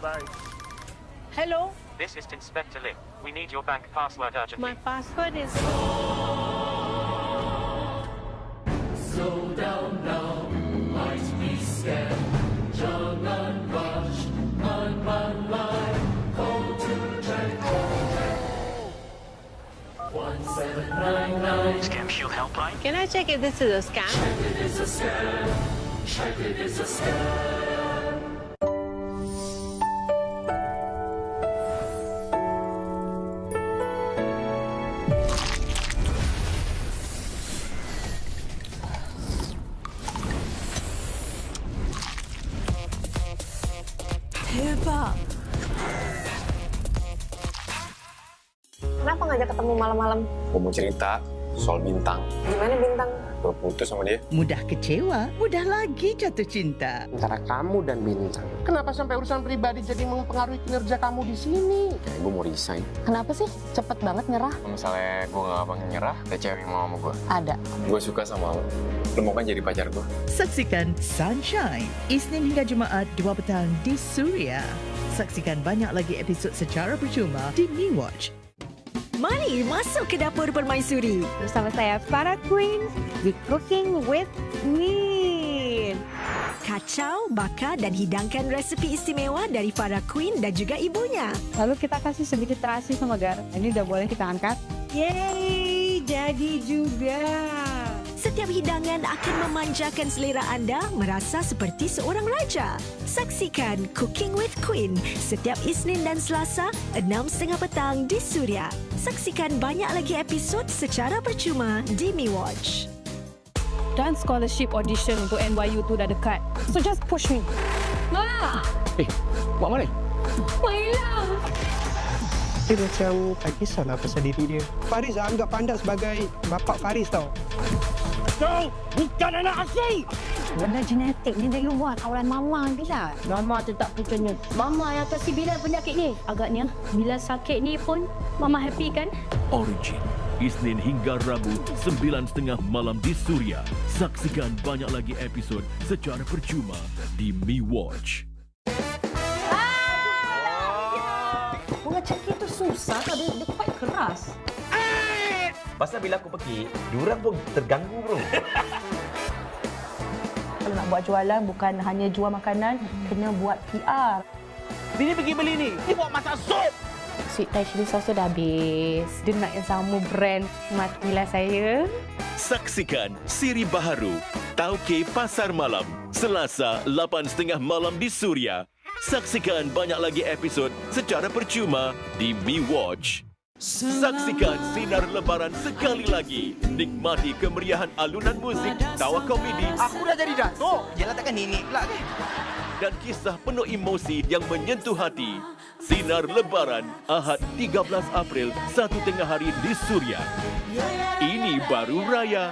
Bye-bye. Hello, This is Inspector Lim. We need your bank password urgently. my password is... Slow down now, might be scared. Jangan rush, man, call to check. 1799. Scam Shield Helpline. Can I check if this is a scam? It is a scam. Check it is a scam. Hebat. Kenapa ngajak ketemu malam-malam? Gue mau cerita soal Bintang. Gimana Bintang? Gue putus sama dia. Mudah kecewa, mudah lagi jatuh cinta. Antara kamu dan Bintang. Kenapa sampai urusan pribadi jadi mempengaruhi kinerja kamu di sini? Kayak gue mau resign. Kenapa sih cepet banget nyerah? Kalau misalnya gue gak gampang nyerah, ada cewek yang mau sama gue. Ada. Gue suka sama lo. Lo mau kan jadi pacar gue? Saksikan Sunshine, Isnin hingga Jumaat 2 petang di Suria. Saksikan banyak lagi episod secara percuma di MeWatch. Mari masuk ke dapur permaisuri. Bersama saya Farah Queen di Cooking with Queen. Kacau, bakar dan hidangkan resepi istimewa dari Farah Queen dan juga ibunya. Lalu kita kasih sedikit terasi sama garam. Ini udah boleh kita angkat. Yeay, jadi juga. Setiap hidangan akan memanjakan selera anda merasa seperti seorang raja. Saksikan Cooking with Queen setiap Isnin dan Selasa 6:30 petang di Suria. Saksikan banyak lagi episod secara percuma di MeWatch. Dan scholarship audition untuk NYU tu dah dekat. So just push me. Ma! Buat mana? Mainlah! Dia macam tak kisahlah pasal diri dia. Faris anggap anda sebagai bapak Faris tau. Kau bukan anak asli! Benda genetik ni dari luar kawalan Mama Bila. Mama tetap pucanya. Mama yang kasih Bila penyakit ni. Agaknya Bila sakit ni pun Mama happy kan? Origin, Isnin hingga Rabu 9:30 malam di Suria. Saksikan banyak lagi episod secara percuma di MeWatch. Bunga cekik tu susah tau. Dia quite keras. Pasal bila aku pergi, diorang pun terganggu bro. Kalau nak buat jualan bukan hanya jual makanan, kena buat PR. Bini pergi beli ni. Dia buat masak sup. Sweet Thai chili sauce tu dah habis. Dia nak yang sama brand. Matilah saya. Saksikan siri baharu Tauke Pasar Malam Selasa 8:30 malam di Suria. Saksikan banyak lagi episod secara percuma di MeWatch. Saksikan Sinar Lebaran sekali lagi. Nikmati kemeriahan alunan muzik, tawa komedi Aku dah jadi datuk. Yelah takkan nenek pula kan? dan kisah penuh emosi yang menyentuh hati. Sinar Lebaran, Ahad 13 April, 1 tengah hari di Suria. Ini baru raya.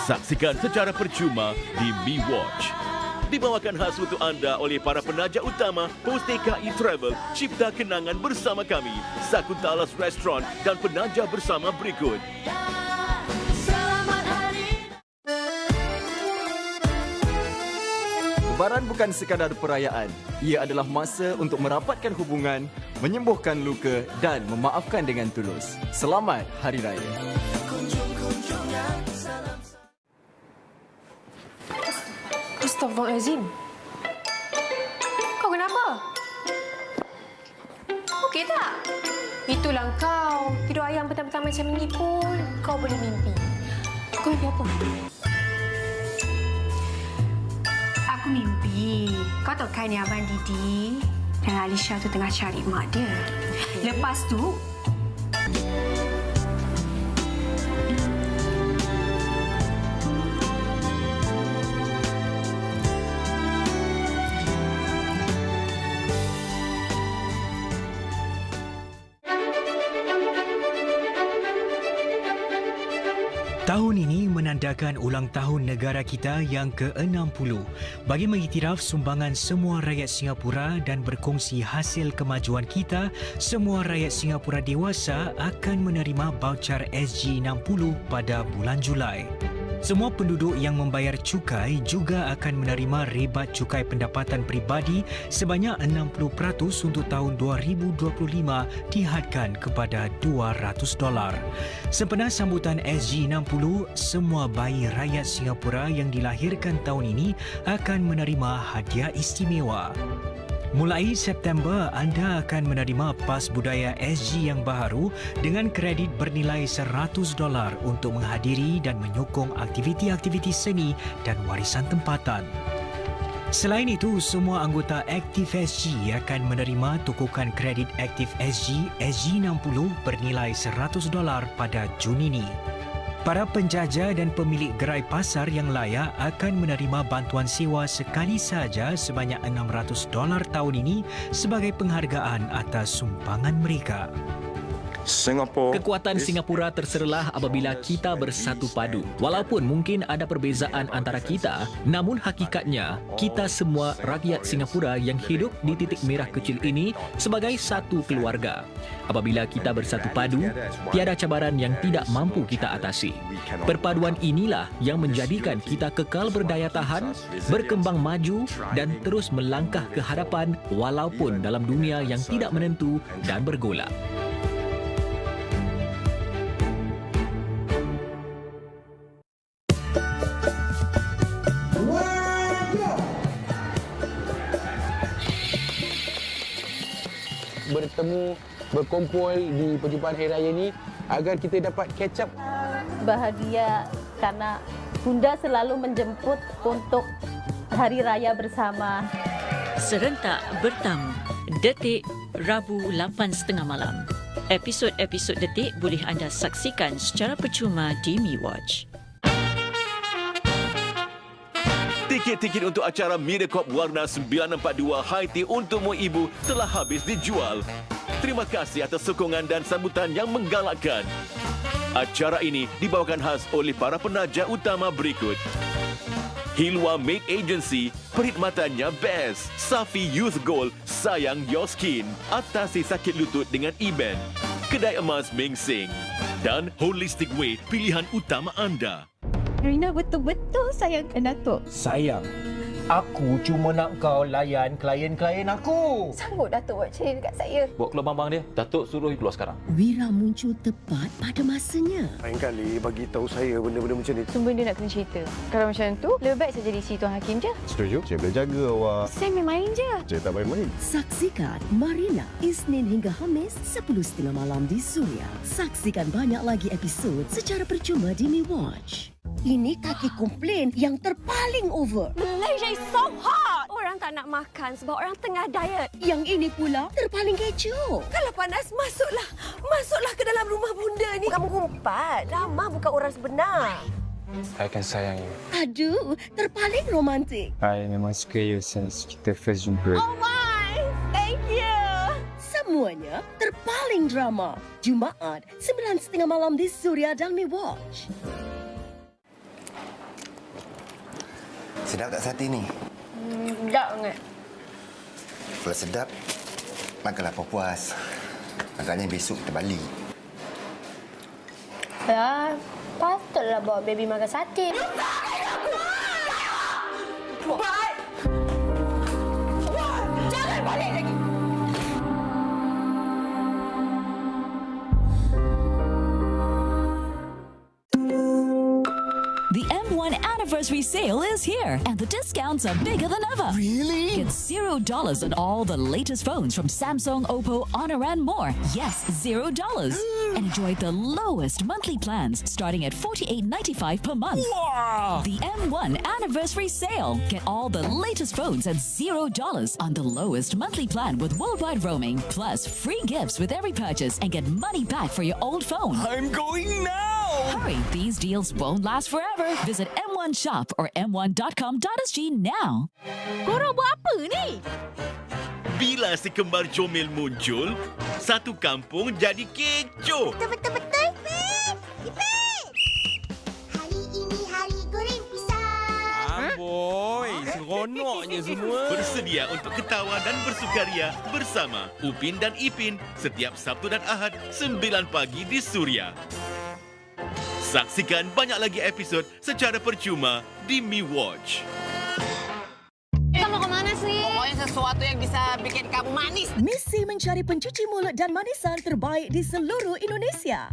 Saksikan secara percuma di MeWatch. Dibawakan khas untuk anda oleh para penaja utama Poste KI Travel, Cipta Kenangan bersama kami, Sakuntalas Restaurant dan penaja bersama berikut. Lebaran bukan sekadar perayaan. Ia adalah masa untuk merapatkan hubungan, menyembuhkan luka dan memaafkan dengan tulus. Selamat Hari Raya. Astaghfirullahalazim. Kau kenapa? Okey tak? Itulah kau. Tidur ayam petang-petang macam ini pun kau boleh mimpi. Kau mimpi apa? Aku mimpi. Kau tahu kan yang Abang Didi dan Alisha tu tengah cari mak dia. Lepas tu, Tahun ini menandakan ulang tahun negara kita yang ke-60 bagi mengiktiraf sumbangan semua rakyat Singapura dan berkongsi hasil kemajuan kita. Semua rakyat Singapura dewasa akan menerima baucar SG60 pada bulan Julai. Semua penduduk yang membayar cukai juga akan menerima rebat cukai pendapatan peribadi sebanyak 60% untuk tahun 2025 dihadkan kepada $200. Sempena sambutan SG60, semua bayi rakyat Singapura yang dilahirkan tahun ini akan menerima hadiah istimewa. Mulai September, anda akan menerima pas budaya SG yang baharu dengan kredit bernilai $100 untuk menghadiri dan menyokong aktiviti-aktiviti seni dan warisan tempatan. Selain itu, semua anggota Aktif SG akan menerima tukukan kredit Aktif SG SG60 bernilai $100 pada Jun ini. Para penjaja dan pemilik gerai pasar yang layak akan menerima bantuan sewa sekali sahaja sebanyak $600 tahun ini sebagai penghargaan atas sumbangan mereka. Kekuatan Singapura terserlah apabila kita bersatu padu. Walaupun mungkin ada perbezaan antara kita, namun hakikatnya kita semua rakyat Singapura yang hidup di titik merah kecil ini sebagai satu keluarga. Apabila kita bersatu padu, tiada cabaran yang tidak mampu kita atasi. Perpaduan inilah yang menjadikan kita kekal berdaya tahan, berkembang maju dan terus melangkah ke hadapan walaupun dalam dunia yang tidak menentu dan bergolak. Bertemu, berkumpul di perjumpaan Hari Raya ini agar kita dapat catch up. Bahagia karena Bunda selalu menjemput untuk Hari Raya bersama. Serentak bertamu, Detik, Rabu 8.30 malam. Episod-episod Detik boleh anda saksikan secara percuma di MiWatch. Tiket-tiket untuk acara MediaCorp Warna 942 High Tea untukmu ibu telah habis dijual. Terima kasih atas sokongan dan sambutan yang menggalakkan. Acara ini dibawakan khas oleh para penaja utama berikut. Hilwa Maid Agency, perkhidmatannya best. Safi Youth Gold, sayang your skin. Atasi sakit lutut dengan E-Band. Kedai emas Ming Sing. Dan Holistic Way, pilihan utama anda. Rina betul-betul sayangkan Datuk. Sayang, aku cuma nak kau layan klien-klien aku. Sanggup Datuk buat cerita dekat saya. Bawa keluar bambang dia. Datuk suruh keluar sekarang. Wira muncul tepat pada masanya. Lain kali bagi tahu saya benda-benda macam ni. Sumber dia nak kena cerita. Kalau macam tu, lebih baik saya jadi si Tuan Hakim je. Setuju? Saya boleh jaga awak. Saya main-main je. Saya tak main-main. Saksikan Marina, Isnin hingga Khamis 10.30 malam di Suria. Saksikan banyak lagi episod secara percuma di MiWatch. Ini kaki komplain yang terpaling over. Malaysia is so hot. Orang tak nak makan sebab orang tengah diet. Yang ini pula terpaling kecoh. Kalau panas, masuklah. Masuklah ke dalam rumah bunda ni. Bukan mengumpat. Ramah bukan orang sebenar. I akan sayang you. Aduh, terpaling romantik. I memang suka you since kita first jumpa. Oh my! Thank you! Semuanya terpaling drama. Jumaat, 9.30 malam di Suria dan MiWatch. Sedap tak sate ni? Sedap sangat. Kalau sedap, makanlah puas. Agaknya besok kita balik. Ya, patutlah bawa baby makan sate. Jangan balik lagi. The M1 anniversary sale is here, and the discounts are bigger than ever. Really? Get $0 on all the latest phones from Samsung, Oppo, Honor, and more. Yes, $0. And enjoy the lowest monthly plans starting at $48.95 per month. Wow! The M1 anniversary sale. Get all the latest phones at $0 on the lowest monthly plan with worldwide roaming, plus free gifts with every purchase, and get money back for your old phone. I'm going now! Hurry, these deals won't last forever. Visit M1 Shop or m1.com.sg now. Korang buat apa ni? Bila si kembar comel muncul, satu kampung jadi kecoh. Betul-betul, Ipek! Ipek! Hari ini Oi, seronoknya semua. Bersedia untuk ketawa dan bersukaria bersama Upin dan Ipin setiap Sabtu dan Ahad 9 pagi di Suria. Saksikan banyak lagi episod secara percuma di MeWatch. Kita mau kemana sih? Pokoknya sesuatu yang bisa bikin kamu manis. Misi mencari pencuci mulut dan manisan terbaik di seluruh Indonesia.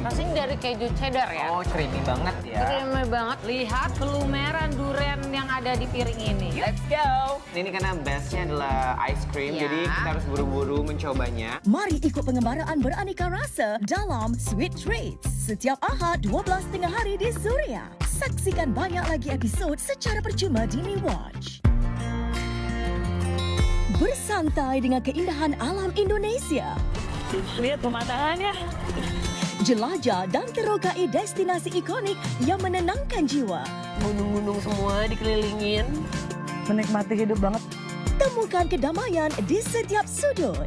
Rasanya dari keju cheddar ya? Oh, creamy banget ya. Creamy banget. Lihat kelumeran durian yang ada di piring ini. Let's go. Ini karena bestnya adalah ice cream, Ya. jadi kita harus buru-buru mencobanya. Mari ikut pengembaraan beraneka rasa dalam Sweet Treats setiap Ahad 12 tengah hari di Suria. Saksikan banyak lagi episod secara percuma di MeWatch. Bersantai dengan keindahan alam Indonesia. Lihat pemandangannya. Jelajah dan terokai destinasi ikonik yang menenangkan jiwa. Gunung-gunung semua dikelilingin. Menikmati hidup banget. Temukan kedamaian di setiap sudut.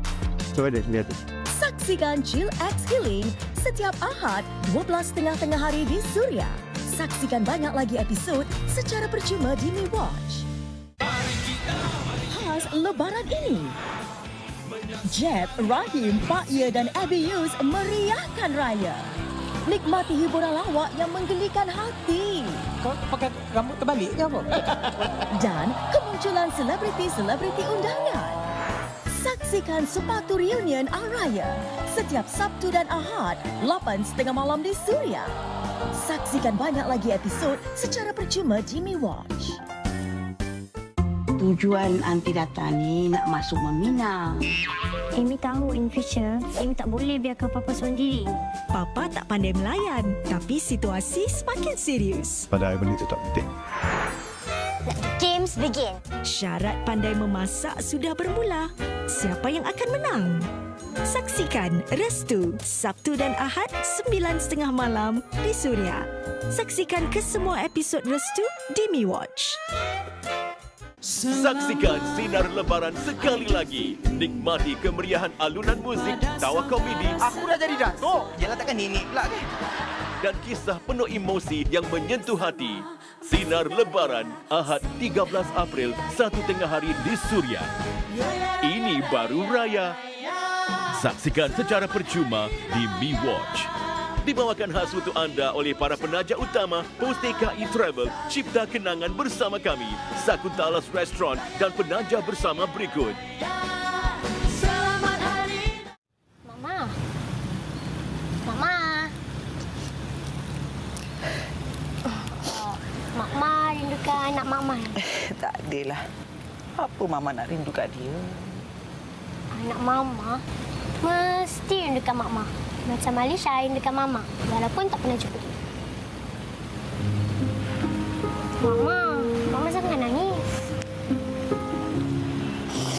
Coba deh, lihat. Saksikan Chill X Healing setiap Ahad 12 tengah hari di Suria. Saksikan banyak lagi episod secara percuma di MeWatch. Khas Lebaran ini, Jeb, Rahim, Pak Ye dan Abby Yus meriahkan raya. Nikmati hiburan lawak yang menggelikan hati. Kau pakai rambut terbalik ke apa? Dan kemunculan selebriti-selebriti undangan. Saksikan Sepatu Reunion Araya setiap Sabtu dan Ahad 8:30 malam di Suria. Saksikan banyak lagi episod secara percuma di MeWatch. Tujuan anti data ni nak masuk meminang. Amy tahu in future, Amy tak boleh biarkan Papa sendiri. Papa tak pandai melayan, tapi situasi semakin serius. Pada air benda itu tak penting. Games begin. Syarat pandai memasak sudah bermula. Siapa yang akan menang? Saksikan Restu Sabtu dan Ahad 9:30 malam di Suria. Saksikan kesemua episod Restu di MeWatch. Saksikan Sinar Lebaran sekali lagi. Nikmati kemeriahan alunan muzik, tawa komedi. Aku dah jadi datuk. Yalah takkan nenek pula kan? Dan kisah penuh emosi yang menyentuh hati. Sinar Lebaran, Ahad 13 April, 1:30 hari di Suria. Ini baru raya. Saksikan secara percuma di MeWatch. Dibawakan khas untuk anda oleh para penaja utama Posteka E-Travel, cipta kenangan bersama kami, Sakuntalas Restaurant dan penaja bersama berikut. Selamat hari. Mama. Mama. Mama rindukan anak Mama. Tak adalah. Apa Mama nak rindukan dia? Anak Mama mesti rindukan Mama. Macam Alisha rindukan Mama, walaupun tak pernah jumpa dia. Mama,